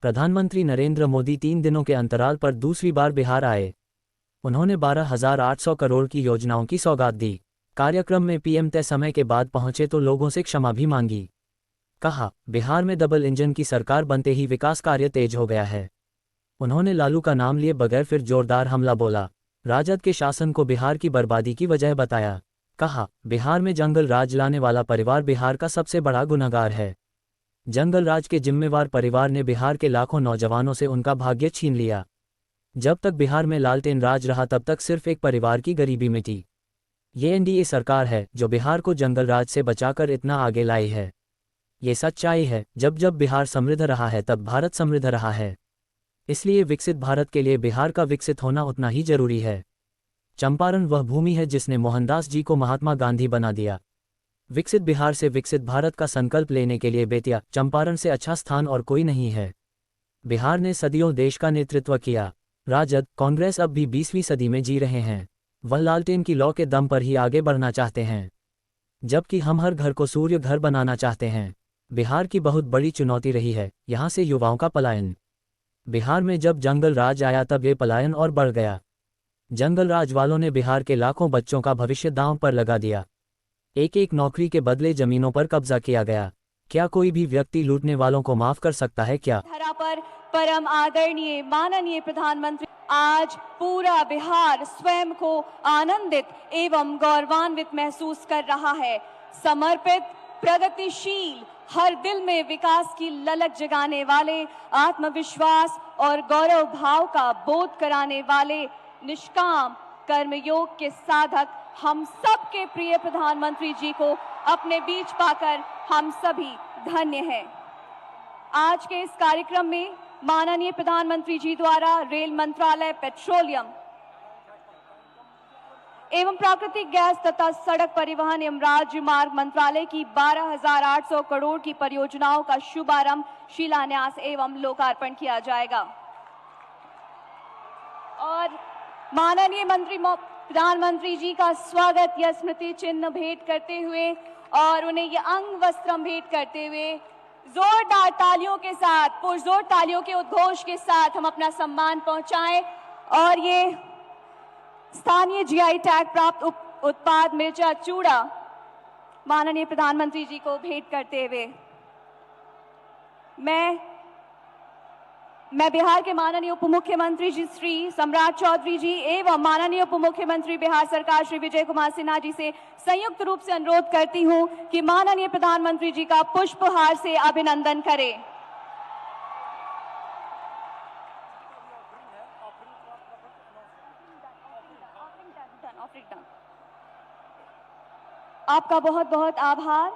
प्रधानमंत्री नरेंद्र मोदी 3 दिनों के अंतराल पर दूसरी बार बिहार आए। उन्होंने 12,800 करोड़ की योजनाओं की सौगात दी। कार्यक्रम में पीएम तय समय के बाद पहुंचे तो लोगों से क्षमा भी मांगी। कहा, बिहार में डबल इंजन की सरकार बनते ही विकास कार्य तेज हो गया है। उन्होंने लालू का नाम लिए बगैर फिर जोरदार हमला बोला। राजद के शासन को बिहार की बर्बादी की वजह बताया। कहा, बिहार में जंगल राज लाने वाला परिवार बिहार का सबसे बड़ा गुनहगार है। जंगल राज के जिम्मेवार परिवार ने बिहार के लाखों नौजवानों से उनका भाग्य छीन लिया। जब तक बिहार में लालटेन राज रहा तब तक सिर्फ एक परिवार की गरीबी मिटी। ये एनडीए सरकार है जो बिहार को जंगल राज से बचाकर इतना आगे लाई है। ये सच्चाई है, जब जब बिहार समृद्ध रहा है तब भारत समृद्ध रहा है। इसलिए विकसित भारत के लिए बिहार का विकसित होना उतना ही जरूरी है। चंपारण वह भूमि है जिसने मोहनदास जी को महात्मा गांधी बना दिया। विकसित बिहार से विकसित भारत का संकल्प लेने के लिए बेतिया, चंपारण से अच्छा स्थान और कोई नहीं है। बिहार ने सदियों देश का नेतृत्व किया। राजद, कांग्रेस अब भी 20वीं सदी में जी रहे हैं। वह लालटेन की लौ के दम पर ही आगे बढ़ना चाहते हैं, जबकि हम हर घर को सूर्य घर बनाना चाहते हैं। बिहार की बहुत बड़ी चुनौती रही है यहाँ से युवाओं का पलायन। बिहार में जब जंगल राज आया तब ये पलायन और बढ़ गया। जंगल राज वालों ने बिहार के लाखों बच्चों का भविष्य दांव पर लगा दिया। एक एक नौकरी के बदले जमीनों पर कब्जा किया गया। क्या कोई भी व्यक्ति लूटने वालों को माफ कर सकता है क्या? धरा पर परम आदरणीय माननीय प्रधानमंत्री, आज पूरा बिहार स्वयं को आनंदित एवं गौरवान्वित महसूस कर रहा है। समर्पित, प्रगतिशील, हर दिल में विकास की ललक जगाने वाले, आत्मविश्वास और गौरव भाव का बोध कराने वाले, निष्काम कर्मयोग के साधक हम सबके प्रिय प्रधानमंत्री जी को अपने बीच पाकर हम सभी धन्य हैं। आज के इस कार्यक्रम में माननीय प्रधानमंत्री जी द्वारा रेल मंत्रालय, पेट्रोलियम एवं प्राकृतिक गैस तथा सड़क परिवहन एवं राजमार्ग मंत्रालय की 12,800 करोड़ की परियोजनाओं का शुभारंभ, शिलान्यास एवं लोकार्पण किया जाएगा। और माननीय प्रधानमंत्री जी का स्वागत या स्मृति चिन्ह भेंट करते हुए और उन्हें ये अंग वस्त्रम भेंट करते हुए जोरदार तालियों के साथ, पुरजोर तालियों के उद्घोष के साथ हम अपना सम्मान पहुंचाएं और ये स्थानीय जीआई टैग प्राप्त उत्पाद मिर्चा चूड़ा माननीय प्रधानमंत्री जी को भेंट करते हुए मैं बिहार के माननीय उप मुख्यमंत्री जी श्री सम्राट चौधरी जी एवं माननीय उप मुख्यमंत्री बिहार सरकार श्री विजय कुमार सिन्हा जी से संयुक्त रूप से अनुरोध करती हूं कि माननीय प्रधानमंत्री जी का पुष्पहार से अभिनंदन करें। आपका बहुत बहुत आभार।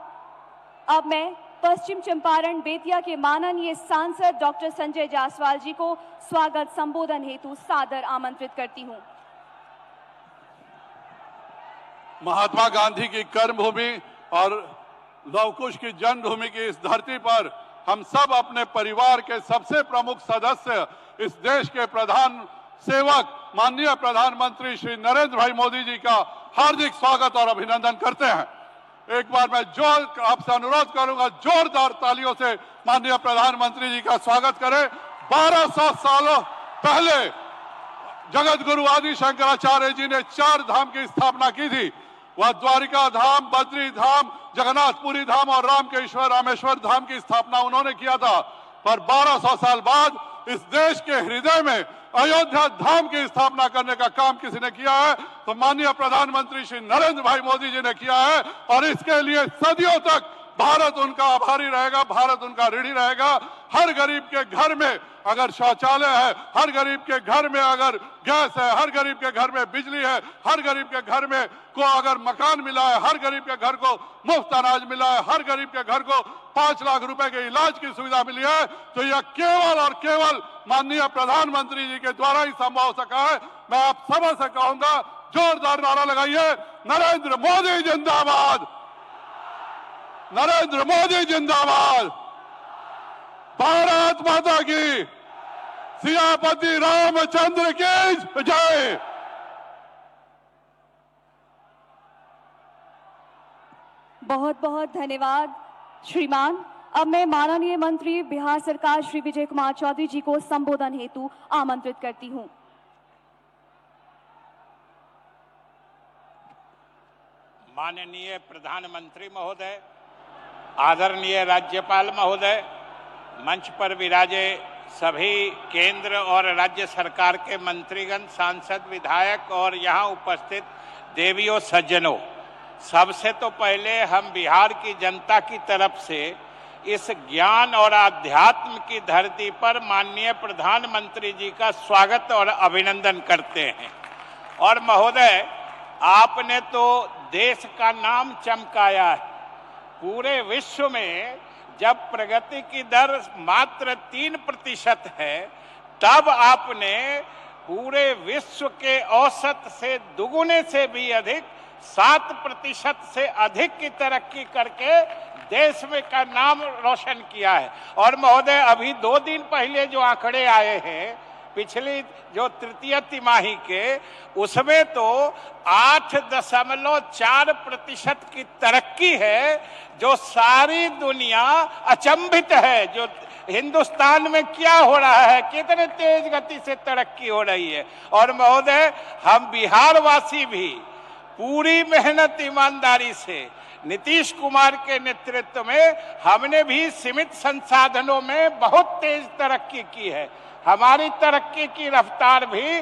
अब मैं पश्चिम चंपारण बेतिया के माननीय सांसद डॉक्टर संजय जायसवाल जी को स्वागत संबोधन हेतु सादर आमंत्रित करती हूं। महात्मा गांधी की कर्मभूमि और लवकुश की जन्मभूमि की इस धरती पर हम सब अपने परिवार के सबसे प्रमुख सदस्य, इस देश के प्रधान सेवक माननीय प्रधानमंत्री श्री नरेंद्र भाई मोदी जी का हार्दिक स्वागत और अभिनंदन करते हैं। एक बार मैं आपसे अनुरोध करूंगा, जोरदार तालियों से माननीय प्रधानमंत्री जी का स्वागत करें। 1200 सालों पहले जगत गुरु आदि शंकराचार्य जी ने 4 धाम की स्थापना की थी। वह द्वारिका धाम, बद्री धाम, जगन्नाथपुरी धाम और रामेश्वर धाम की स्थापना उन्होंने किया था। पर 1200 साल बाद इस देश के हृदय में अयोध्या धाम की स्थापना करने का काम किसी ने किया है तो माननीय प्रधानमंत्री श्री नरेंद्र भाई मोदी जी ने किया है। और इसके लिए सदियों तक भारत उनका आभारी रहेगा, भारत उनका ऋणी रहेगा। हर गरीब के घर में अगर शौचालय है, हर गरीब के घर में अगर गैस है, हर गरीब के घर में बिजली है, हर गरीब के घर में को अगर मकान मिला है, हर गरीब के घर को मुफ्त अनाज मिला है, हर गरीब के घर को 5 लाख रुपए के इलाज की सुविधा मिली है, तो यह केवल और केवल माननीय प्रधानमंत्री जी के द्वारा ही संभव हो सका है। मैं आप सब से कहूंगा, जोरदार नारा लगाइए, नरेंद्र मोदी जिंदाबाद, नरेंद्र मोदी जिंदाबाद, भारत माता की, सियापति रामचंद्र की जय। बहुत बहुत धन्यवाद श्रीमान। अब मैं माननीय मंत्री बिहार सरकार श्री विजय कुमार चौधरी जी को संबोधन हेतु आमंत्रित करती हूं। माननीय प्रधानमंत्री महोदय, आदरणीय राज्यपाल महोदय, मंच पर विराजे सभी केंद्र और राज्य सरकार के मंत्रीगण, सांसद, विधायक और यहाँ उपस्थित देवियों सज्जनों, सबसे तो पहले हम बिहार की जनता की तरफ से इस ज्ञान और आध्यात्म की धरती पर माननीय प्रधानमंत्री जी का स्वागत और अभिनंदन करते हैं। और महोदय, आपने तो देश का नाम चमकाया है। पूरे विश्व में जब प्रगति की दर मात्र 3% है, तब आपने पूरे विश्व के औसत से दुगुने से भी अधिक 7% से अधिक की तरक्की करके देश में का नाम रोशन किया है। और महोदय, अभी 2 दिन पहले जो आंकड़े आए हैं पिछली जो तृतीय तिमाही के, उसमें तो 8.4% की तरक्की है, जो सारी दुनिया अचंभित है। जो हिंदुस्तान में क्या हो रहा है, कितने तेज गति से तरक्की हो रही है। और महोदय, हम बिहार वासी भी पूरी मेहनत ईमानदारी से नीतीश कुमार के नेतृत्व में हमने भी सीमित संसाधनों में बहुत तेज तरक्की की है। हमारी तरक्की की रफ्तार भी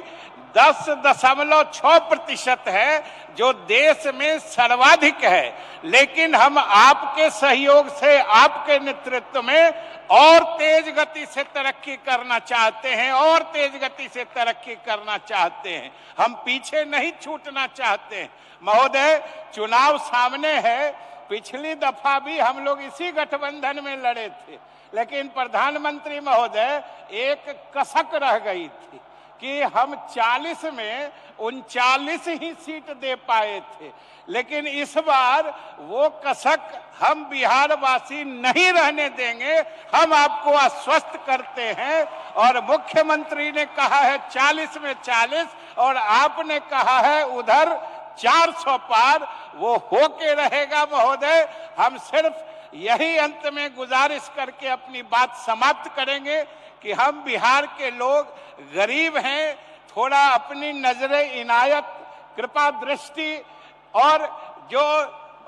10.6% है, जो देश में सर्वाधिक है। लेकिन हम आपके सहयोग से, आपके नेतृत्व में और तेज गति से तरक्की करना चाहते हैं, और तेज गति से तरक्की करना चाहते हैं। हम पीछे नहीं छूटना चाहते हैं। महोदय, चुनाव सामने है। पिछली दफा भी हम लोग इसी गठबंधन में लड़े थे, लेकिन प्रधानमंत्री महोदय, एक कसक रह गई थी कि हम 40 में 39 ही सीट दे पाए थे। लेकिन इस बार वो कसक हम बिहार वासी नहीं रहने देंगे। हम आपको आश्वस्त करते हैं। और मुख्यमंत्री ने कहा है 40 में 40, और आपने कहा है उधर 400 पार, वो होके रहेगा। महोदय, हम सिर्फ यही अंत में गुजारिश करके अपनी बात समाप्त करेंगे कि हम बिहार के लोग गरीब हैं। थोड़ा अपनी नजरे इनायत, कृपा दृष्टि और जो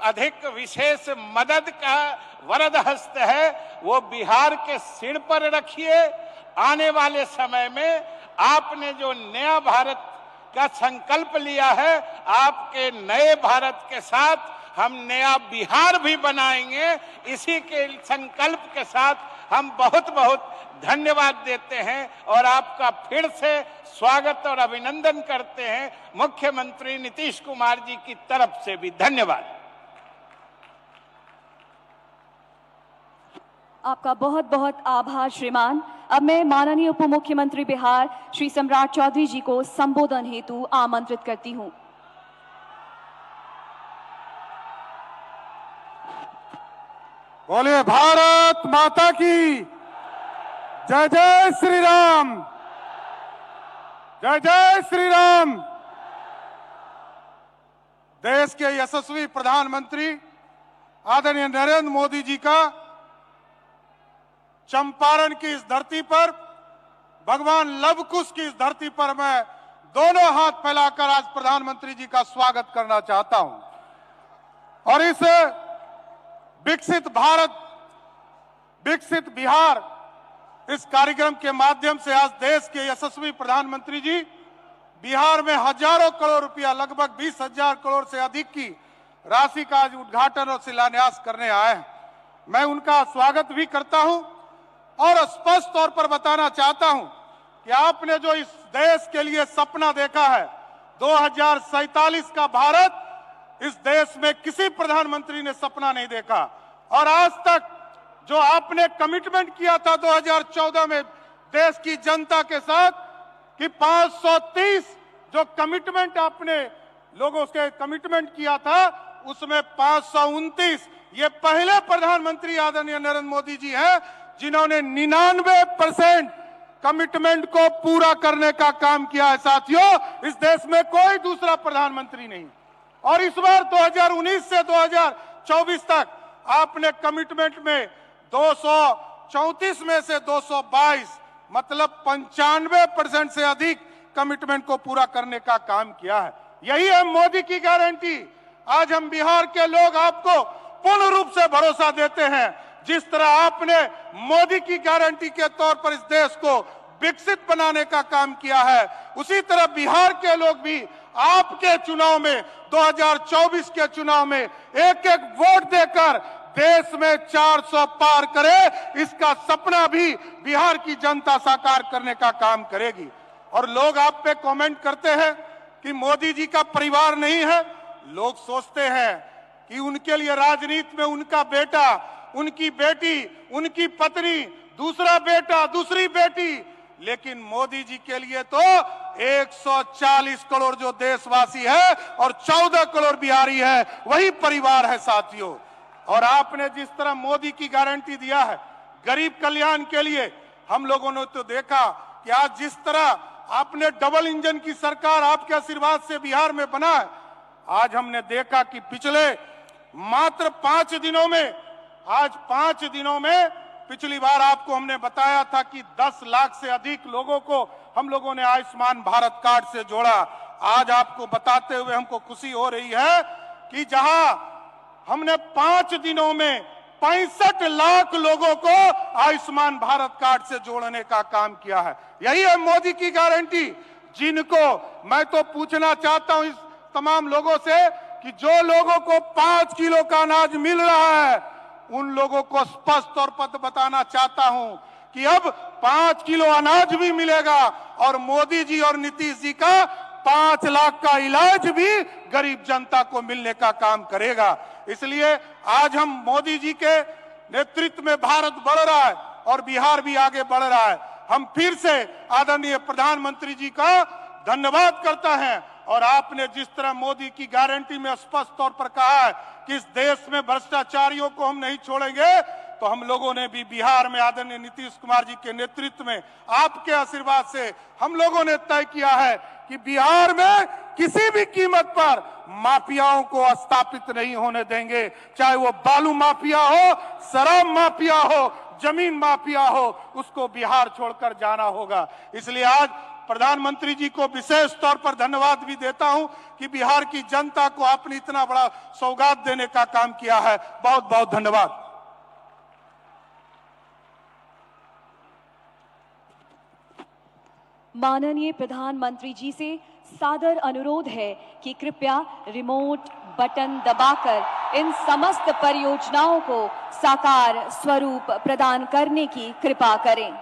अधिक विशेष मदद का वरद हस्त है, वो बिहार के सिर पर रखिए। आने वाले समय में आपने जो नया भारत का संकल्प लिया है, आपके नए भारत के साथ हम नया बिहार भी बनाएंगे। इसी के संकल्प के साथ हम बहुत बहुत धन्यवाद देते हैं और आपका फिर से स्वागत और अभिनंदन करते हैं। मुख्यमंत्री नीतीश कुमार जी की तरफ से भी धन्यवाद। आपका बहुत बहुत आभार श्रीमान। अब मैं माननीय उप मुख्यमंत्री बिहार श्री सम्राट चौधरी जी को संबोधन हेतु आमंत्रित करती हूं। बोलिए भारत माता की जय। जय श्री राम, जय जय श्री राम। देश के यशस्वी प्रधानमंत्री आदरणीय नरेंद्र मोदी जी का चंपारण की इस धरती पर, भगवान लवकुश की इस धरती पर मैं दोनों हाथ फैलाकर आज प्रधानमंत्री जी का स्वागत करना चाहता हूं। और इस विकसित भारत, विकसित बिहार, इस कार्यक्रम के माध्यम से आज देश के यशस्वी प्रधानमंत्री जी बिहार में हजारों करोड़ रुपया, लगभग 20,000 करोड़ से अधिक की राशि का आज उद्घाटन और शिलान्यास करने आए हैं। मैं उनका स्वागत भी करता हूं और स्पष्ट तौर पर बताना चाहता हूं कि आपने जो इस देश के लिए सपना देखा है, 2047 का भारत, इस देश में किसी प्रधानमंत्री ने सपना नहीं देखा। और आज तक जो आपने कमिटमेंट किया था 2014 में देश की जनता के साथ कि 530 जो कमिटमेंट आपने लोगों से कमिटमेंट किया था, उसमें 529 ये पहले प्रधानमंत्री आदरणीय नरेंद्र मोदी जी हैं जिन्होंने 99% कमिटमेंट को पूरा करने का काम किया है। साथियों, इस देश में कोई दूसरा प्रधानमंत्री नहीं। और इस बार 2019 से 2024 तक आपने कमिटमेंट में 234 में से 222 मतलब 95% से अधिक कमिटमेंट को पूरा करने का काम किया है। यही है मोदी की गारंटी। आज हम बिहार के लोग आपको पूर्ण रूप से भरोसा देते हैं। जिस तरह आपने मोदी की गारंटी के तौर पर इस देश को विकसित बनाने का काम किया है, उसी तरह बिहार के लोग भी आपके चुनाव में 2024 के चुनाव में एक एक वोट देकर देश में 400 पार करे, इसका सपना भी बिहार की जनता साकार करने का काम करेगी। और लोग आप पे कमेंट करते हैं कि मोदी जी का परिवार नहीं है। लोग सोचते हैं कि उनके लिए राजनीति में उनका बेटा, उनकी बेटी, उनकी पत्नी, दूसरा बेटा, दूसरी बेटी, लेकिन मोदी जी के लिए तो 140 करोड़ जो देशवासी है और 14 करोड़ बिहारी है, वही परिवार है साथियों। और आपने जिस तरह मोदी की गारंटी दिया है गरीब कल्याण के लिए, हम लोगों ने तो देखा कि आज जिस तरह आपने डबल इंजन की सरकार आपके आशीर्वाद से बिहार में बना है। आज हमने देखा कि पिछले मात्र 5 दिनों में, आज 5 दिनों में, पिछली बार आपको हमने बताया था कि 10 लाख से अधिक लोगों को हम लोगों ने आयुष्मान भारत कार्ड से जोड़ा। आज आपको बताते हुए हमको खुशी हो रही है कि जहां हमने 5 दिनों में 65 लाख लोगों को आयुष्मान भारत कार्ड से जोड़ने का काम किया है। यही है मोदी की गारंटी। जिनको मैं तो पूछना चाहता हूं इस तमाम लोगों से कि जो लोगों को 5 किलो का अनाज मिल रहा है, उन लोगों को स्पष्ट तौर पर बताना चाहता हूं कि अब 5 किलो अनाज भी मिलेगा और मोदी जी और नीतीश जी का 5 लाख का इलाज भी गरीब जनता को मिलने का काम करेगा। इसलिए आज हम मोदी जी के नेतृत्व में भारत बढ़ रहा है और बिहार भी आगे बढ़ रहा है। हम फिर से आदरणीय प्रधानमंत्री जी का धन्यवाद करता है। और आपने जिस तरह मोदी की गारंटी में स्पष्ट तौर पर कहा है कि इस देश में भ्रष्टाचारियों को हम नहीं छोड़ेंगे, तो हम लोगों ने भी बिहार में आदरणीय नीतीश कुमार जी के नेतृत्व में आपके आशीर्वाद से हम लोगों ने तय किया है कि बिहार में किसी भी कीमत पर माफियाओं को स्थापित नहीं होने देंगे। चाहे वो बालू माफिया हो, शराब माफिया हो, जमीन माफिया हो, उसको बिहार छोड़कर जाना होगा। इसलिए आज प्रधानमंत्री जी को विशेष तौर पर धन्यवाद भी देता हूं कि बिहार की जनता को आपने इतना बड़ा सौगात देने का काम किया है। बहुत बहुत धन्यवाद। माननीय प्रधानमंत्री जी से सादर अनुरोध है कि कृपया रिमोट बटन दबाकर इन समस्त परियोजनाओं को साकार स्वरूप प्रदान करने की कृपा करें।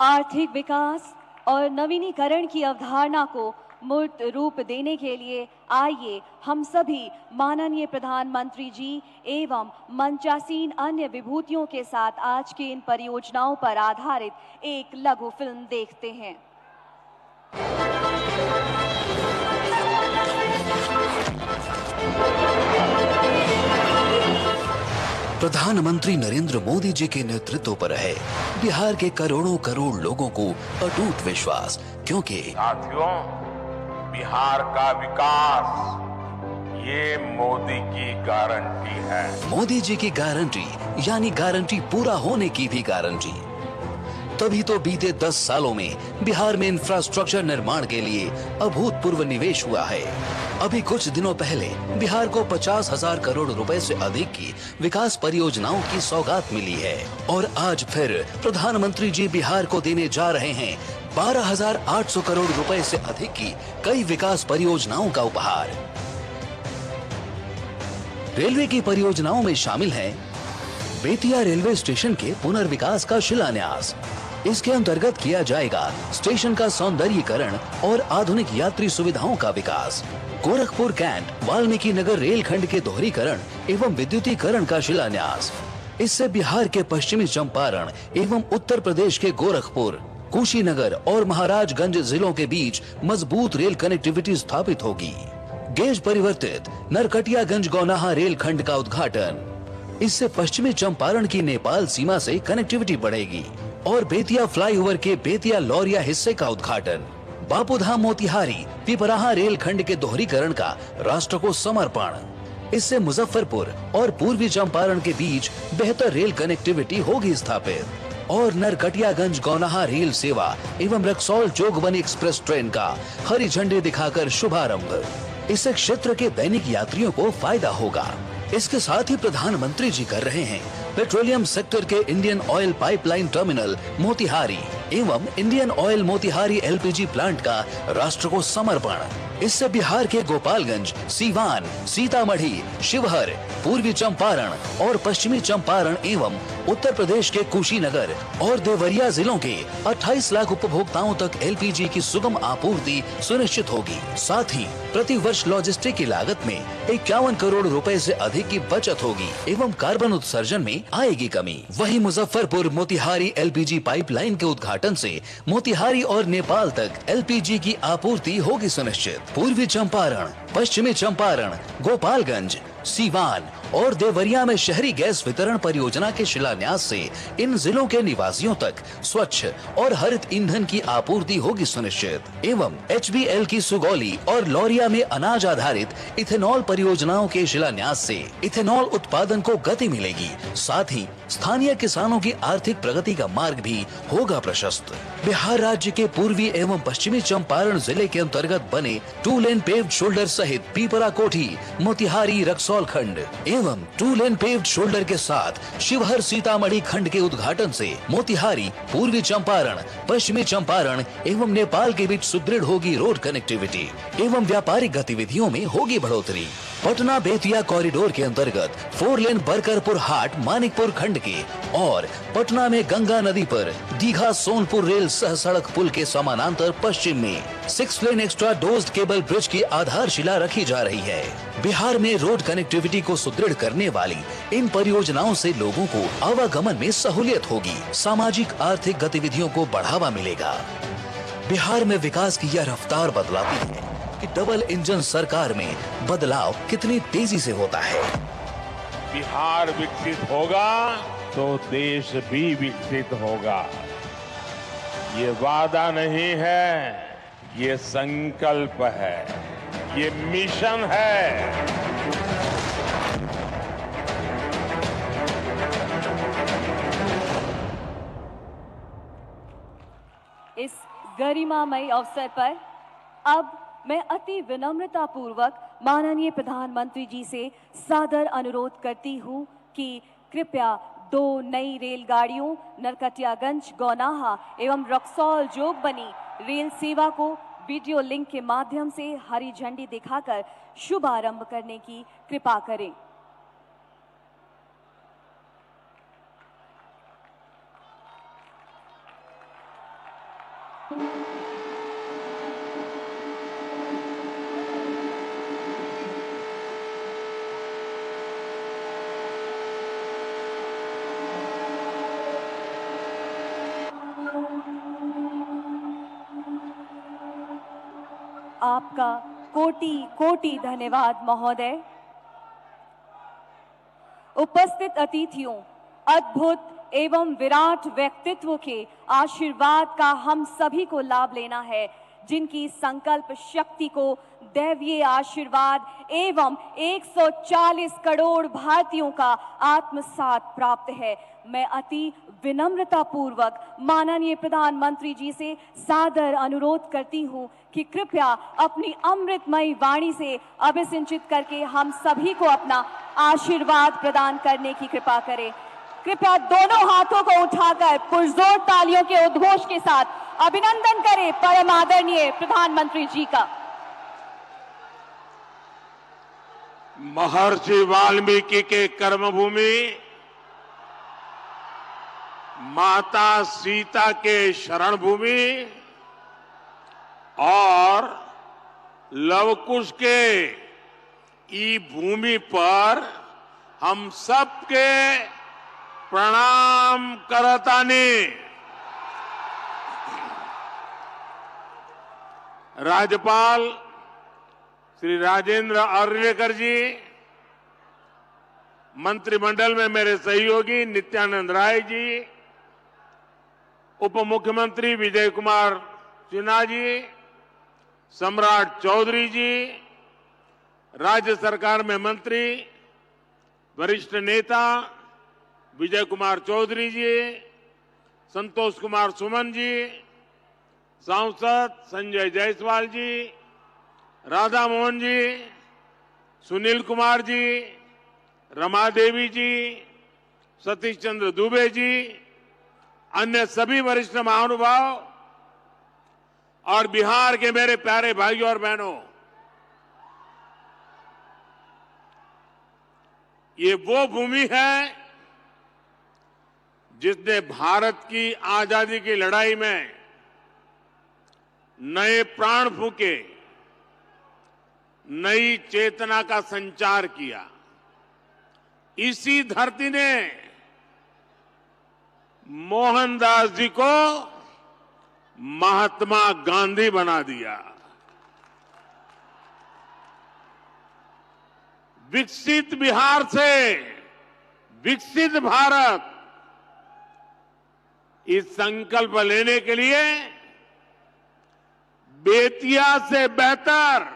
आर्थिक विकास और नवीनीकरण की अवधारणा को मूर्त रूप देने के लिए आइए हम सभी माननीय प्रधानमंत्री जी एवं मंचासीन अन्य विभूतियों के साथ आज की इन परियोजनाओं पर आधारित एक लघु फिल्म देखते हैं। प्रधानमंत्री नरेंद्र मोदी जी के नेतृत्व पर है बिहार के करोड़ों करोड़ लोगों को अटूट विश्वास, क्योंकि साथियों, बिहार का विकास ये मोदी की गारंटी है। मोदी जी की गारंटी यानी गारंटी पूरा होने की भी गारंटी। तभी तो बीते 10 सालों में बिहार में इंफ्रास्ट्रक्चर निर्माण के लिए अभूतपूर्व निवेश हुआ है। अभी कुछ दिनों पहले बिहार को 50,000 करोड़ रुपए से अधिक की विकास परियोजनाओं की सौगात मिली है और आज फिर प्रधानमंत्री जी बिहार को देने जा रहे हैं 12,800 करोड़ रुपए से अधिक की कई विकास परियोजनाओं का उपहार। रेलवे की परियोजनाओं में शामिल है बेतिया रेलवे स्टेशन के पुनर्विकास का शिलान्यास। इसके अंतर्गत किया जाएगा स्टेशन का सौंदर्यीकरण और आधुनिक यात्री सुविधाओं का विकास। गोरखपुर कैंट वाल्मीकि नगर रेल खंड के दोहरीकरण एवं विद्युतीकरण का शिलान्यास। इससे बिहार के पश्चिमी चंपारण एवं उत्तर प्रदेश के गोरखपुर, कुशीनगर और महाराजगंज जिलों के बीच मजबूत रेल कनेक्टिविटी स्थापित होगी। गेज परिवर्तित नरकटियागंज गौनाहा रेल खंड का उद्घाटन। इससे पश्चिमी चंपारण की नेपाल सीमा से कनेक्टिविटी बढ़ेगी। और बेतिया फ्लाईओवर के बेतिया लौरिया हिस्से का उद्घाटन। बापूधाम मोतिहारी पिपराहा रेल खंड के दोहरीकरण का राष्ट्र को समर्पण। इससे मुजफ्फरपुर और पूर्वी चंपारण के बीच बेहतर रेल कनेक्टिविटी होगी स्थापित। और नरकटियागंज गौनाहा रेल सेवा एवं रक्सौल जोगबनी एक्सप्रेस ट्रेन का हरी झंडी दिखाकर शुभारंभ। इससे क्षेत्र के दैनिक यात्रियों को फायदा होगा। इसके साथ ही प्रधानमंत्री जी कर रहे हैं पेट्रोलियम सेक्टर के Indian oil pipeline terminal Motihari एवं Indian oil Motihari LPG plant का राष्ट्र को समर्पण। इससे बिहार के गोपालगंज, सीवान, सीतामढ़ी, शिवहर, पूर्वी चंपारण और पश्चिमी चंपारण एवं उत्तर प्रदेश के कुशीनगर और देवरिया जिलों के 28 लाख उपभोक्ताओं तक एलपीजी की सुगम आपूर्ति सुनिश्चित होगी। साथ ही प्रति वर्ष लॉजिस्टिक की लागत में 51 करोड़ रुपए से अधिक की बचत होगी एवं कार्बन उत्सर्जन में आएगी कमी। वहीं मुजफ्फरपुर मोतिहारी एलपीजी पाइपलाइन के उद्घाटन से मोतिहारी और नेपाल तक एलपीजी की आपूर्ति होगी सुनिश्चित। पूर्वी चंपारण, पश्चिमी चंपारण, गोपालगंज, सीवान और देवरिया में शहरी गैस वितरण परियोजना के शिलान्यास से इन जिलों के निवासियों तक स्वच्छ और हरित ईंधन की आपूर्ति होगी सुनिश्चित। एवं HBL की सुगौली और लौरिया में अनाज आधारित इथेनॉल परियोजनाओं के शिलान्यास से इथेनॉल उत्पादन को गति मिलेगी। साथ ही स्थानीय किसानों की आर्थिक प्रगति का मार्ग भी होगा प्रशस्त। बिहार राज्य के पूर्वी एवं पश्चिमी चंपारण जिले के अंतर्गत बने 2 लेन पेव्ड शोल्डर सहित पीपरा कोठी, मोतिहारी, रक्सौल खंड एवं 2 लेन पेव्ड शोल्डर के साथ शिवहर सीतामढ़ी खंड के उद्घाटन से मोतिहारी, पूर्वी चंपारण, पश्चिमी चंपारण एवं नेपाल के बीच सुदृढ़ होगी रोड कनेक्टिविटी एवं व्यापारिक गतिविधियों में होगी बढ़ोतरी। पटना बेतिया कॉरिडोर के अंतर्गत 4 लेन बरकरपुर हाट मानिकपुर खंड के और पटना में गंगा नदी पर दीघा सोनपुर रेल सह सड़क पुल के समानांतर पश्चिम में 6 लेन एक्स्ट्रा डोज्ड केबल ब्रिज की आधारशिला रखी जा रही है। बिहार में रोड कनेक्टिविटी को सुदृढ़ करने वाली इन परियोजनाओं से लोगों को आवागमन में सहूलियत होगी, सामाजिक आर्थिक गतिविधियों को बढ़ावा मिलेगा। बिहार में विकास की यह रफ्तार बदलाती है कि डबल इंजन सरकार में बदलाव कितनी तेजी से होता है। बिहार विकसित होगा तो देश भी विकसित होगा। ये वादा नहीं है, ये संकल्प है, ये मिशन है। इस गरिमामय अवसर पर अब मैं अति विनम्रता पूर्वक माननीय प्रधानमंत्री जी से सादर अनुरोध करती हूं कि कृपया 2 नई रेलगाड़ियों नरकटियागंज गौनाहा एवं रक्सौल जोगबनी रेल सेवा को वीडियो लिंक के माध्यम से हरी झंडी दिखाकर शुभारंभ करने की कृपा करें। आपका कोटि कोटि धन्यवाद महोदय। उपस्थित अतिथियों, अद्भुत एवं विराट व्यक्तित्व के आशीर्वाद का हम सभी को लाभ लेना है, जिनकी संकल्प शक्ति को दैवीय आशीर्वाद एवं 140 करोड़ भारतीयों का आत्मसात प्राप्त है। मैं अति विनम्रता पूर्वक माननीय प्रधानमंत्री जी से सादर अनुरोध करती हूं कि कृपया अपनी अमृतमयी वाणी से अभिसिंचित करके हम सभी को अपना आशीर्वाद प्रदान करने की कृपा करें। कृपया दोनों हाथों को उठाकर पुरजोर तालियों के उद्घोष के साथ अभिनंदन करें परम आदरणीय प्रधानमंत्री जी का। महर्षि वाल्मीकि के कर्मभूमि, माता सीता के शरण भूमि और लवकुश के ई भूमि पर हम सबके प्रणाम करतानी। राज्यपाल श्री राजेंद्र अर्लेकर जी, मंत्रिमंडल में मेरे सहयोगी नित्यानंद राय जी, उप मुख्यमंत्री विजय कुमार सिन्हा जी, सम्राट चौधरी जी, राज्य सरकार में मंत्री वरिष्ठ नेता विजय कुमार चौधरी जी, संतोष कुमार सुमन जी, सांसद संजय जायसवाल जी, राधा मोहन जी, सुनील कुमार जी, रमा देवी जी, सतीश चंद्र दुबे जी, अन्य सभी वरिष्ठ महानुभाव और बिहार के मेरे प्यारे भाइयों और बहनों, ये वो भूमि है जिसने भारत की आजादी की लड़ाई में नए प्राण फूंके, नई चेतना का संचार किया। इसी धरती ने मोहनदास जी को महात्मा गांधी बना दिया। विकसित बिहार से विकसित भारत, इस संकल्प लेने के लिए बेतिया से बेहतर,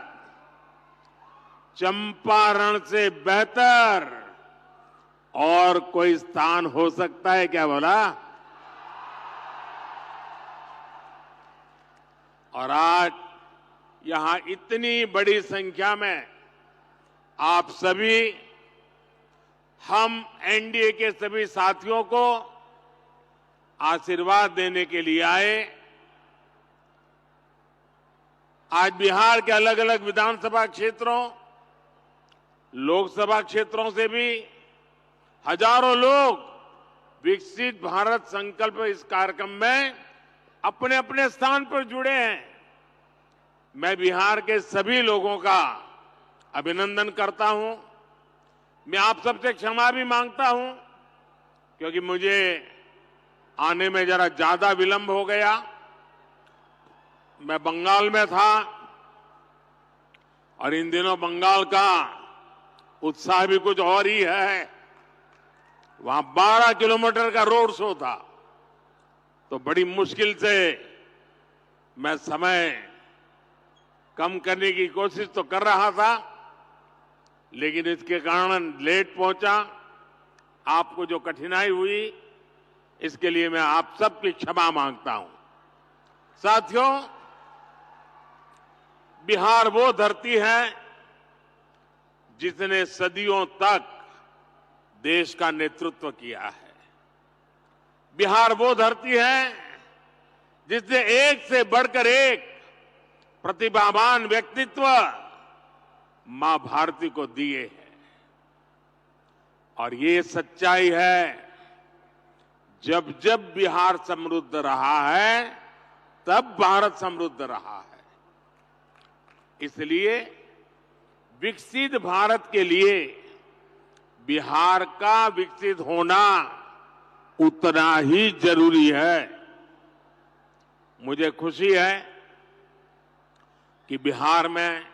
चंपारण से बेहतर और कोई स्थान हो सकता है क्या बोला? और आज यहां इतनी बड़ी संख्या में आप सभी, हम एनडीए के सभी साथियों को आशीर्वाद देने के लिए आए। आज बिहार के अलग अलग विधानसभा क्षेत्रों, लोकसभा क्षेत्रों से भी हजारों लोग विकसित भारत संकल्प इस कार्यक्रम में अपने अपने स्थान पर जुड़े हैं। मैं बिहार के सभी लोगों का अभिनंदन करता हूं। मैं आप सबसे क्षमा भी मांगता हूं क्योंकि मुझे आने में जरा ज्यादा विलंब हो गया। मैं बंगाल में था और इन दिनों बंगाल का उत्साह भी कुछ और ही है। वहां 12 किलोमीटर का रोड शो था, तो बड़ी मुश्किल से मैं समय कम करने की कोशिश तो कर रहा था, लेकिन इसके कारण लेट पहुंचा। आपको जो कठिनाई हुई, इसके लिए मैं आप सबकी क्षमा मांगता हूं। साथियों, बिहार वो धरती है जिसने सदियों तक देश का नेतृत्व किया है। बिहार वो धरती है जिसने एक से बढ़कर एक प्रतिभावान व्यक्तित्व मां भारती को दिए हैं। और ये सच्चाई है, जब जब बिहार समृद्ध रहा है, तब भारत समृद्ध रहा है। इसलिए विकसित भारत के लिए बिहार का विकसित होना उतना ही जरूरी है। मुझे खुशी है कि बिहार में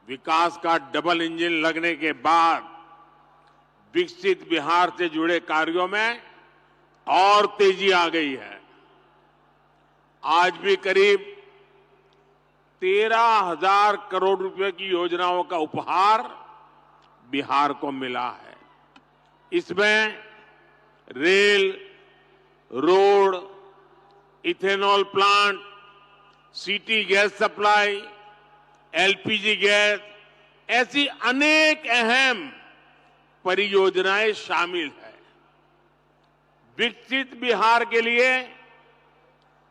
विकास का डबल इंजन लगने के बाद विकसित बिहार से जुड़े कार्यों में और तेजी आ गई है। आज भी करीब 13,000 करोड़ रुपए की योजनाओं का उपहार बिहार को मिला है। इसमें rail, road, ethanol plant, city gas supply, LPG gas, ऐसी अनेक अहम परियोजनाएं शामिल है। विकसित बिहार के लिए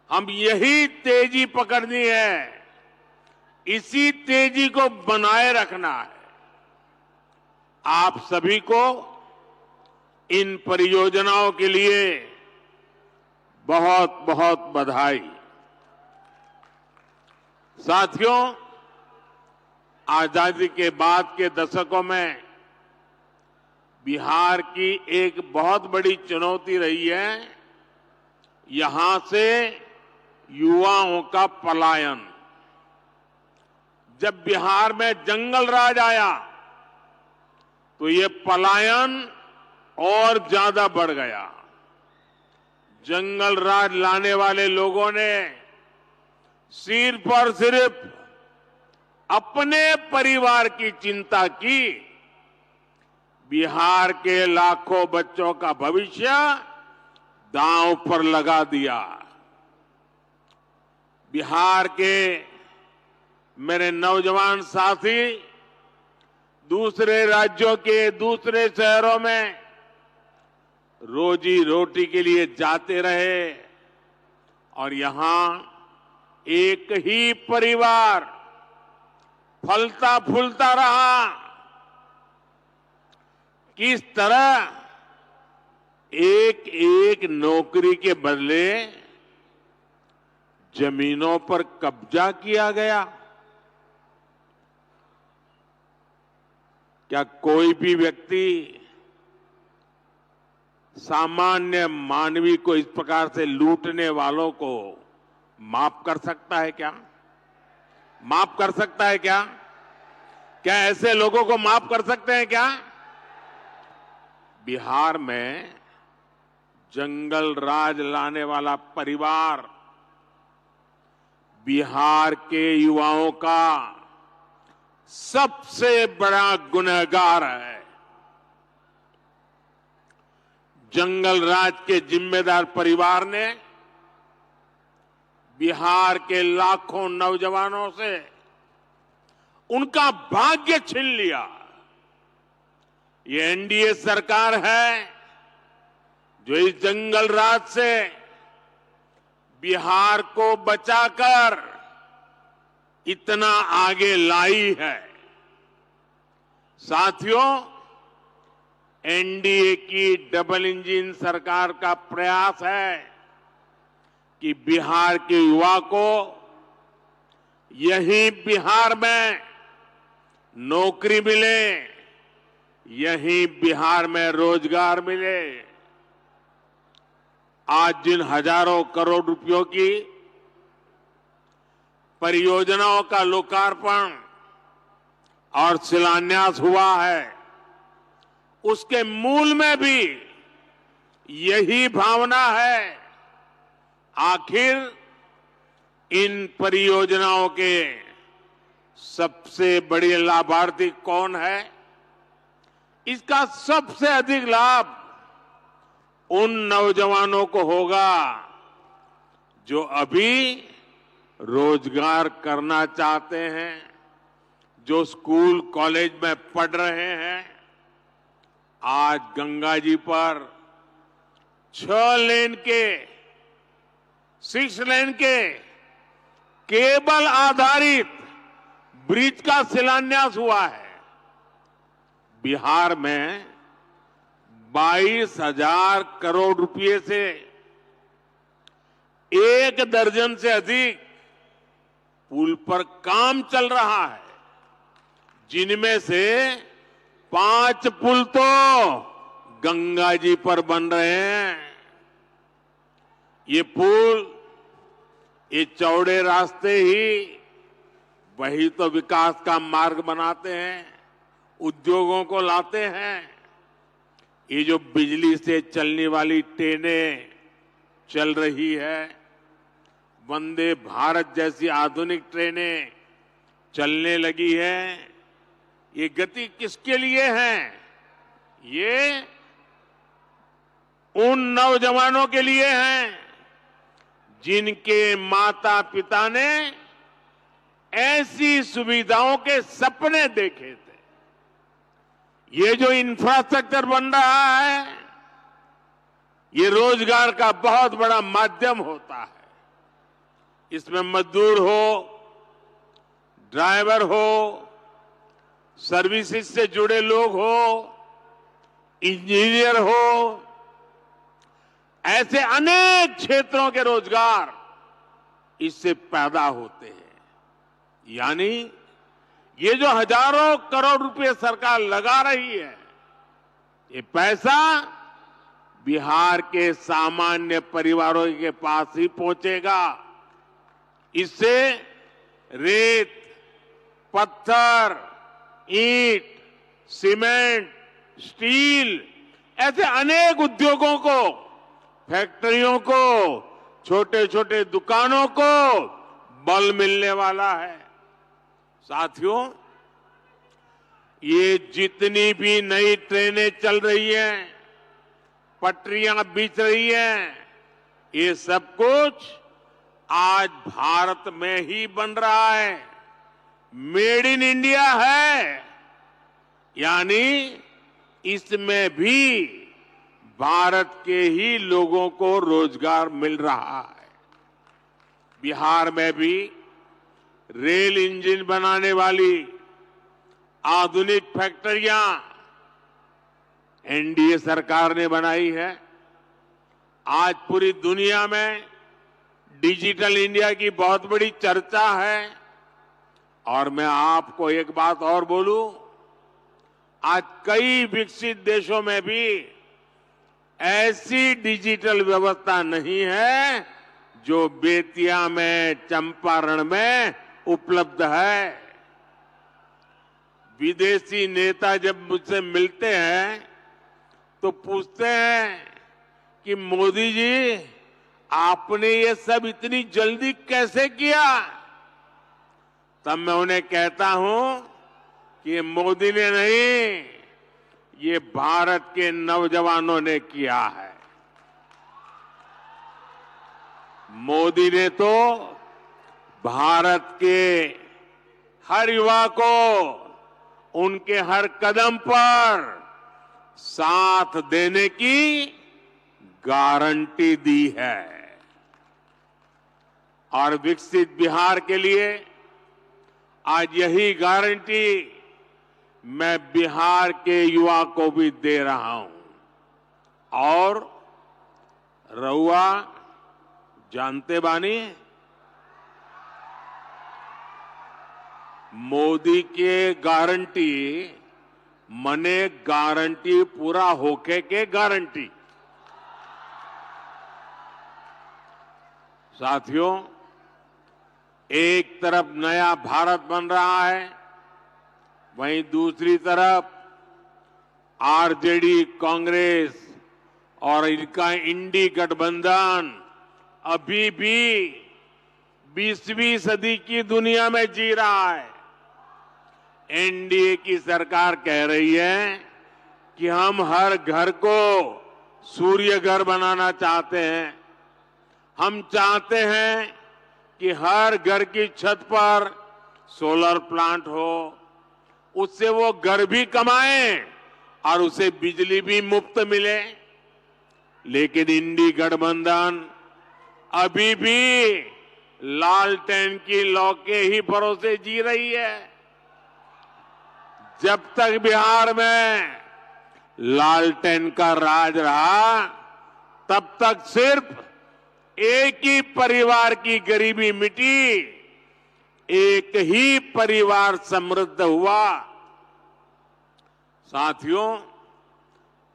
हम यही तेजी पकड़नी है, इसी तेजी को बनाए रखना है। आप सभी को इन परियोजनाओं के लिए बहुत बहुत बधाई। साथियों, आजादी के बाद के दशकों में बिहार की एक बहुत बड़ी चुनौती रही है यहां से युवाओं का पलायन। जब बिहार में जंगल राज आया तो ये पलायन और ज्यादा बढ़ गया। जंगल राज लाने वाले लोगों ने सिर्फ और सिर्फ अपने परिवार की चिंता की, बिहार के लाखों बच्चों का भविष्य दांव पर लगा दिया। बिहार के मेरे नौजवान साथी दूसरे राज्यों के दूसरे शहरों में रोजी रोटी के लिए जाते रहे और यहां एक ही परिवार फलता फूलता रहा। किस तरह एक एक नौकरी के बदले जमीनों पर कब्जा किया गया। क्या कोई भी व्यक्ति सामान्य मानवी को इस प्रकार से लूटने वालों को माफ कर सकता है क्या? माफ कर सकता है क्या? क्या ऐसे लोगों को माफ कर सकते हैं क्या? बिहार में जंगल राज लाने वाला परिवार बिहार के युवाओं का सबसे बड़ा गुनहगार है। जंगल राज के जिम्मेदार परिवार ने बिहार के लाखों नौजवानों से उनका भाग्य छीन लिया। ये एनडीए सरकार है जो इस जंगल राज से बिहार को बचाकर इतना आगे लाई है। साथियों, एनडीए की डबल इंजन सरकार का प्रयास है कि बिहार के युवा को यहीं बिहार में नौकरी मिले, यहीं बिहार में रोजगार मिले। आज जिन हजारों करोड़ रुपयों की परियोजनाओं का लोकार्पण और शिलान्यास हुआ है, उसके मूल में भी यही भावना है। आखिर इन परियोजनाओं के सबसे बड़े लाभार्थी कौन है? इसका सबसे अधिक लाभ उन नौजवानों को होगा जो अभी रोजगार करना चाहते हैं, जो स्कूल कॉलेज में पढ़ रहे हैं। आज गंगा जी पर 6 लेन के केबल आधारित ब्रिज का शिलान्यास हुआ है। बिहार में 22,000 करोड़ रुपए से 1 दर्जन से अधिक पुल पर काम चल रहा है, जिनमें से 5 पुल तो गंगा जी पर बन रहे हैं। ये पुल, ये चौड़े रास्ते ही वही तो विकास का मार्ग बनाते हैं, उद्योगों को लाते हैं। ये जो बिजली से चलने वाली ट्रेनें चल रही है, वंदे भारत जैसी आधुनिक ट्रेनें चलने लगी है, ये गति किसके लिए है? ये उन नौजवानों के लिए है जिनके माता पिता ने ऐसी सुविधाओं के सपने देखे थे। ये जो इंफ्रास्ट्रक्चर बन रहा है, ये रोजगार का बहुत बड़ा माध्यम होता है। इसमें मजदूर हो, ड्राइवर हो, सर्विसेज से जुड़े लोग हो, इंजीनियर हो, ऐसे अनेक क्षेत्रों के रोजगार इससे पैदा होते हैं। यानी ये जो हजारों करोड़ रुपए सरकार लगा रही है, ये पैसा बिहार के सामान्य परिवारों के पास ही पहुंचेगा। इससे रेत, पत्थर, ईंट, सीमेंट, स्टील ऐसे अनेक उद्योगों को, फैक्ट्रियों को, छोटे छोटे दुकानों को बल मिलने वाला है। साथियों, ये जितनी भी नई ट्रेनें चल रही हैं, पटरियां बिछ रही हैं, ये सब कुछ आज भारत में ही बन रहा है। मेड इन इंडिया है, यानी इसमें भी भारत के ही लोगों को रोजगार मिल रहा है। बिहार में भी रेल इंजन बनाने वाली आधुनिक फैक्ट्रियां एनडीए सरकार ने बनाई है। आज पूरी दुनिया में डिजिटल इंडिया की बहुत बड़ी चर्चा है। और मैं आपको एक बात और बोलूं, आज कई विकसित देशों में भी ऐसी डिजिटल व्यवस्था नहीं है जो बेतिया में, चंपारण में उपलब्ध है। विदेशी नेता जब मुझसे मिलते हैं तो पूछते हैं कि मोदी जी, आपने ये सब इतनी जल्दी कैसे किया? तब मैं उन्हें कहता हूं कि ये मोदी ने नहीं, ये भारत के नौजवानों ने किया है। मोदी ने तो भारत के हर युवा को उनके हर कदम पर साथ देने की गारंटी दी है। और विकसित बिहार के लिए आज यही गारंटी मैं बिहार के युवा को भी दे रहा हूं। और रउआ जानते बानी, मोदी के गारंटी मने गारंटी पूरा होके के गारंटी। साथियों, एक तरफ नया भारत बन रहा है, वहीं दूसरी तरफ आरजेडी, कांग्रेस और इनका इंडी गठबंधन अभी भी 20वीं सदी की दुनिया में जी रहा है। एनडीए की सरकार कह रही है कि हम हर घर को सूर्य घर बनाना चाहते हैं। हम चाहते हैं कि हर घर की छत पर सोलर प्लांट हो, उससे वो घर भी कमाएं और उसे बिजली भी मुफ्त मिले। लेकिन इंडी गठबंधन अभी भी लालटेन की लौ के ही भरोसे जी रही है। जब तक बिहार में लालटेन का राज रहा, तब तक सिर्फ एक ही परिवार की गरीबी मिटी, एक ही परिवार समृद्ध हुआ। साथियों,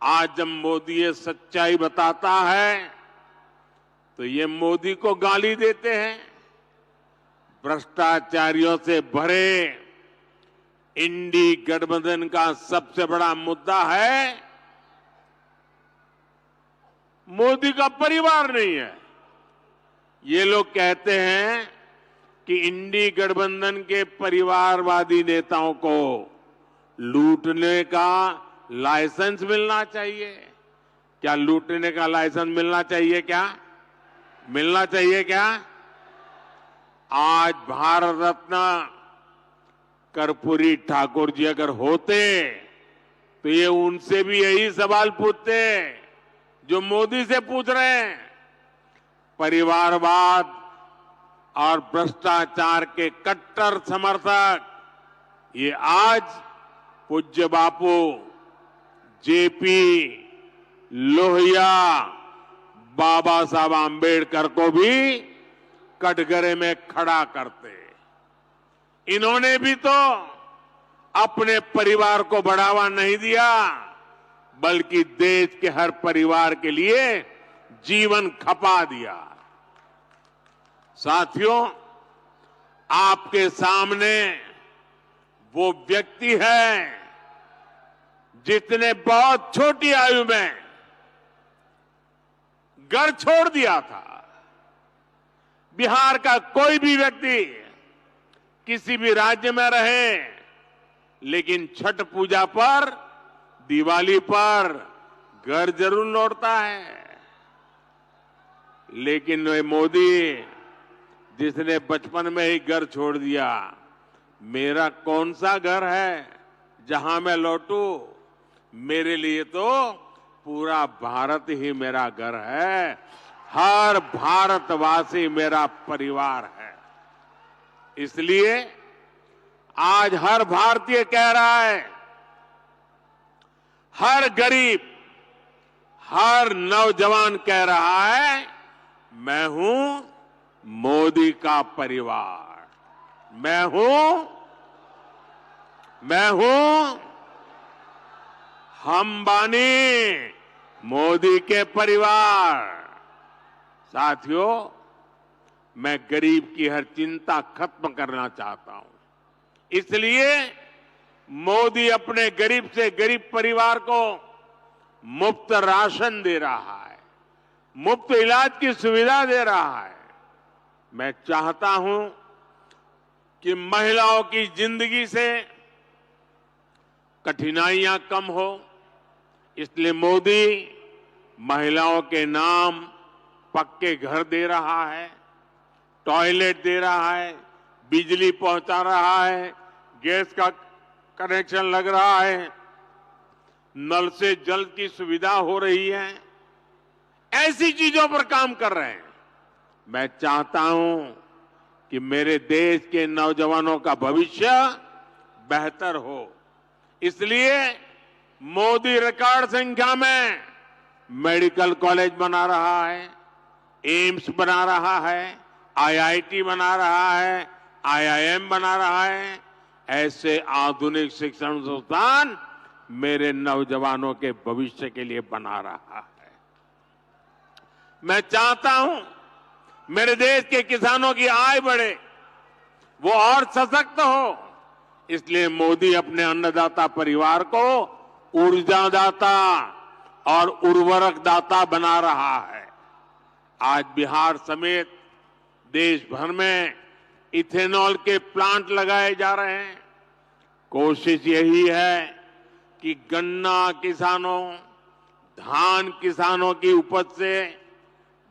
आज जब मोदी ये सच्चाई बताता है तो ये मोदी को गाली देते हैं। भ्रष्टाचारियों से भरे इंडी गठबंधन का सबसे बड़ा मुद्दा है मोदी का परिवार नहीं है। ये लोग कहते हैं कि इंडी गठबंधन के परिवारवादी नेताओं को लूटने का लाइसेंस मिलना चाहिए। क्या लूटने का लाइसेंस मिलना चाहिए? क्या मिलना चाहिए? क्या आज भारत रत्न कर्पूरी ठाकुर जी अगर होते तो ये उनसे भी यही सवाल पूछते जो मोदी से पूछ रहे हैं। परिवारवाद और भ्रष्टाचार के कट्टर समर्थक ये आज पूज्य बापू जेपी लोहिया बाबा साहब आम्बेडकर को भी कटघरे में खड़ा करते। इन्होंने भी तो अपने परिवार को बढ़ावा नहीं दिया, बल्कि देश के हर परिवार के लिए जीवन खपा दिया। साथियों, आपके सामने वो व्यक्ति है जिसने बहुत छोटी आयु में घर छोड़ दिया था। बिहार का कोई भी व्यक्ति किसी भी राज्य में रहे, लेकिन छठ पूजा पर, दिवाली पर घर जरूर लौटता है। लेकिन वे मोदी जिसने बचपन में ही घर छोड़ दिया, मेरा कौन सा घर है जहां मैं लौटूं? मेरे लिए तो पूरा भारत ही मेरा घर है, हर भारतवासी मेरा परिवार है। इसलिए आज हर भारतीय कह रहा है, हर गरीब, हर नौजवान कह रहा है, मैं हूं मोदी का परिवार, मैं हूं हम बानी मोदी के परिवार। साथियों, मैं गरीब की हर चिंता खत्म करना चाहता हूं। इसलिए मोदी अपने गरीब से गरीब परिवार को मुफ्त राशन दे रहा है, मुफ्त इलाज की सुविधा दे रहा है। मैं चाहता हूं कि महिलाओं की जिंदगी से कठिनाइयां कम हो, इसलिए मोदी महिलाओं के नाम पक्के घर दे रहा है, टॉयलेट दे रहा है, बिजली पहुंचा रहा है, गैस का कनेक्शन लग रहा है, नल से जल की सुविधा हो रही है। ऐसी चीजों पर काम कर रहे हैं। मैं चाहता हूं कि मेरे देश के नौजवानों का भविष्य बेहतर हो। इसलिए मोदी रिकॉर्ड संख्या में मेडिकल कॉलेज बना रहा है, एम्स बना रहा है, आईआईटी बना रहा है, आईआईएम बना रहा है। ऐसे आधुनिक शिक्षण संस्थान मेरे नौजवानों के भविष्य के लिए बना रहा है। मैं चाहता हूं मेरे देश के किसानों की आय बढ़े, वो और सशक्त हो। इसलिए मोदी अपने अन्नदाता परिवार को ऊर्जादाता और उर्वरक दाता बना रहा है। आज बिहार समेत देश भर में इथेनॉल के प्लांट लगाए जा रहे हैं। कोशिश यही है कि गन्ना किसानों, धान किसानों की उपज से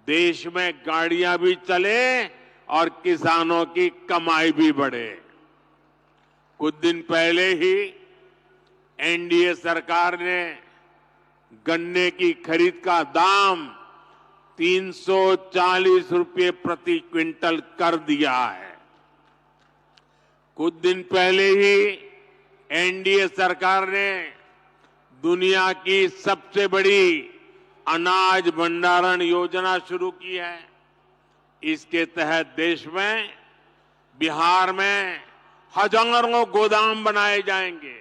देश में गाड़ियां भी चले और किसानों की कमाई भी बढ़े। कुछ दिन पहले ही एनडीए सरकार ने गन्ने की खरीद का दाम 340 रुपये प्रति क्विंटल कर दिया है। कुछ दिन पहले ही एनडीए सरकार ने दुनिया की सबसे बड़ी अनाज भंडारण योजना शुरू की है। इसके तहत देश में, बिहार में हजारों गोदाम बनाए जाएंगे।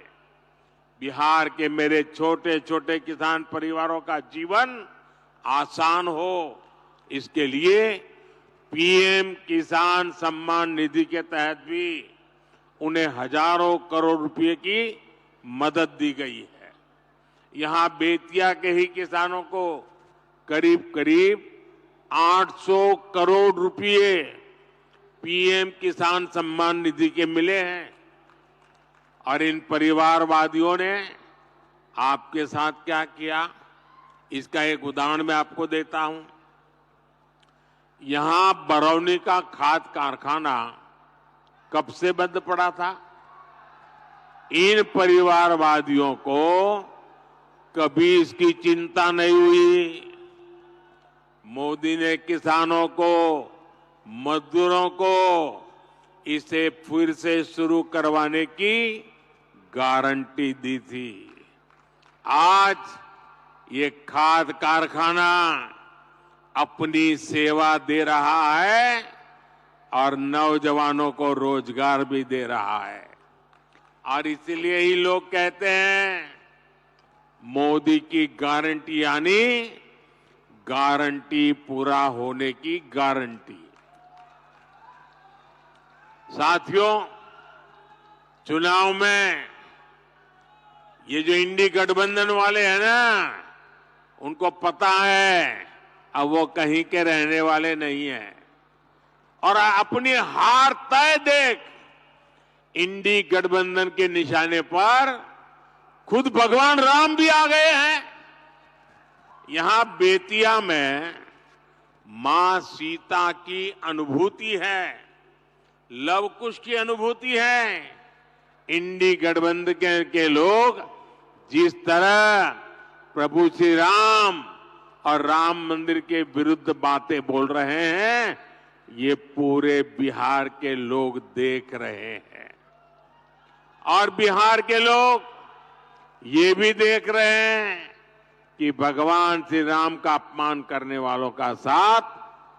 बिहार के मेरे छोटे छोटे किसान परिवारों का जीवन आसान हो, इसके लिए पीएम किसान सम्मान निधि के तहत भी उन्हें हजारों करोड़ रुपए की मदद दी गई है। यहां बेतिया के ही किसानों को करीब करीब 800 करोड़ रुपए पीएम किसान सम्मान निधि के मिले हैं। और इन परिवारवादियों ने आपके साथ क्या किया, इसका एक उदाहरण मैं आपको देता हूं। यहां बरौनी का खाद कारखाना कब से बंद पड़ा था? इन परिवारवादियों को कभी इसकी चिंता नहीं हुई। मोदी ने किसानों को, मजदूरों को इसे फिर से शुरू करवाने की गारंटी दी थी। आज ये खाद कारखाना अपनी सेवा दे रहा है और नौजवानों को रोजगार भी दे रहा है। और इसलिए ही लोग कहते हैं मोदी की गारंटी यानी गारंटी पूरा होने की गारंटी। साथियों, चुनाव में ये जो इंडी गठबंधन वाले हैं ना, उनको पता है अब वो कहीं के रहने वाले नहीं हैं और अपनी हार तय देख इंडी गठबंधन के निशाने पर खुद भगवान राम भी आ गए हैं। यहां बेतिया में मां सीता की अनुभूति है, लव कुश की अनुभूति है। इंडी गठबंधन के लोग जिस तरह प्रभु श्री राम और राम मंदिर के विरुद्ध बातें बोल रहे हैं, ये पूरे बिहार के लोग देख रहे हैं। और बिहार के लोग ये भी देख रहे हैं कि भगवान श्री राम का अपमान करने वालों का साथ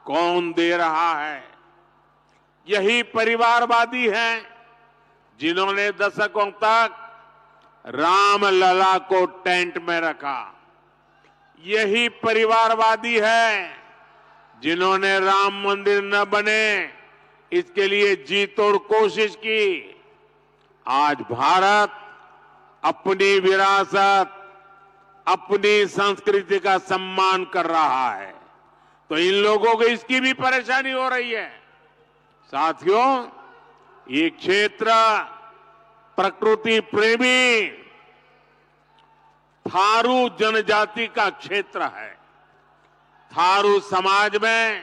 कौन दे रहा है। यही परिवारवादी हैं जिन्होंने दशकों तक राम लला को टेंट में रखा। यही परिवारवादी है जिन्होंने राम मंदिर न बने इसके लिए जी तोड़ कोशिश की। आज भारत अपनी विरासत, अपनी संस्कृति का सम्मान कर रहा है, तो इन लोगों को इसकी भी परेशानी हो रही है। साथियों, ये क्षेत्र प्रकृति प्रेमी थारू जनजाति का क्षेत्र है। थारू समाज में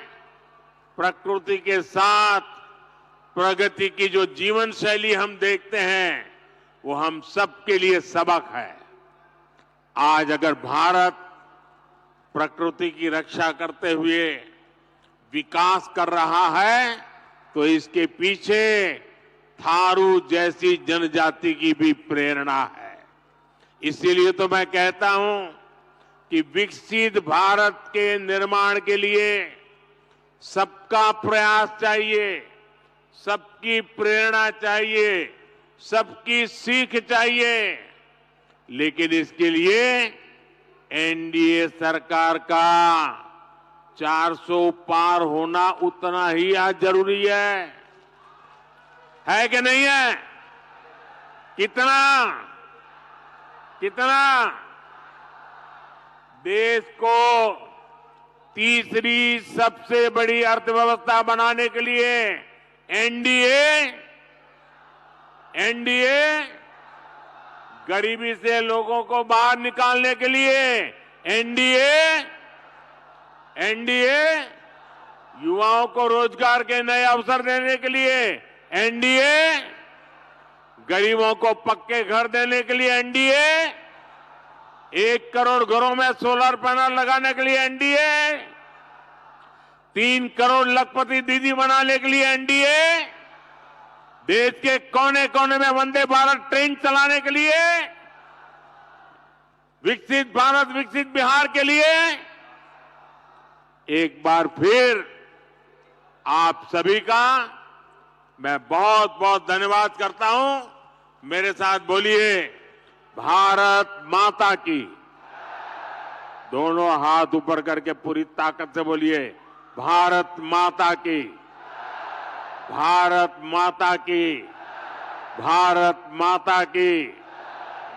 प्रकृति के साथ प्रगति की जो जीवन शैली हम देखते हैं, वो हम सबके लिए सबक है। आज अगर भारत प्रकृति की रक्षा करते हुए विकास कर रहा है, तो इसके पीछे थारू जैसी जनजाति की भी प्रेरणा है। इसीलिए तो मैं कहता हूं कि विकसित भारत के निर्माण के लिए सबका प्रयास चाहिए, सबकी प्रेरणा चाहिए, सबकी सीख चाहिए। लेकिन इसके लिए एनडीए सरकार का 400 पार होना उतना ही आज जरूरी है कि नहीं है? कितना देश को तीसरी सबसे बड़ी अर्थव्यवस्था बनाने के लिए एनडीए गरीबी से लोगों को बाहर निकालने के लिए एनडीए युवाओं को रोजगार के नए अवसर देने के लिए एनडीए गरीबों को पक्के घर देने के लिए एनडीए 1 करोड़ घरों में सोलर पैनल लगाने के लिए एनडीए 3 करोड़ लखपति दीदी बनाने के लिए एनडीए देश के कोने कोने में वंदे भारत ट्रेन चलाने के लिए विकसित भारत विकसित बिहार के लिए एक बार फिर आप सभी का मैं बहुत बहुत धन्यवाद करता हूं। मेरे साथ बोलिए, भारत माता की। दोनों हाथ ऊपर करके पूरी ताकत से बोलिए, भारत माता की, भारत माता की, भारत माता की।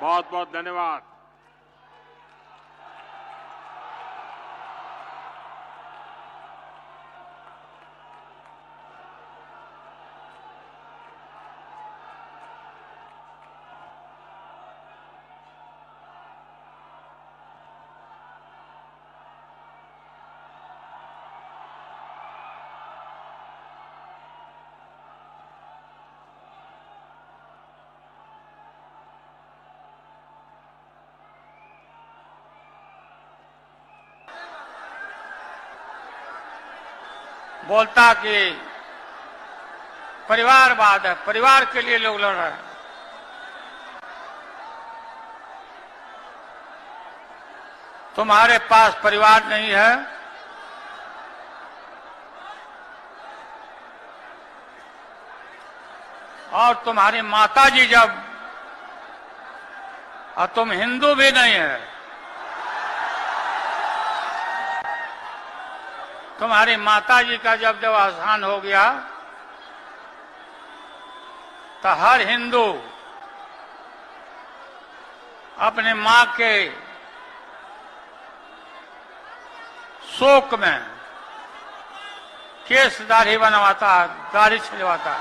बहुत बहुत धन्यवाद। बोलता कि परिवारवाद है, परिवार के लिए लोग लड़ रहे हैं। तुम्हारे पास परिवार नहीं है, और तुम्हारी माता जी जब, और तुम हिंदू भी नहीं है, तुम्हारी माता जी का जब देहावसान हो गया तो हर हिंदू अपने मां के शोक में केस दाढ़ी बनवाता, दाढ़ी छिलवाता।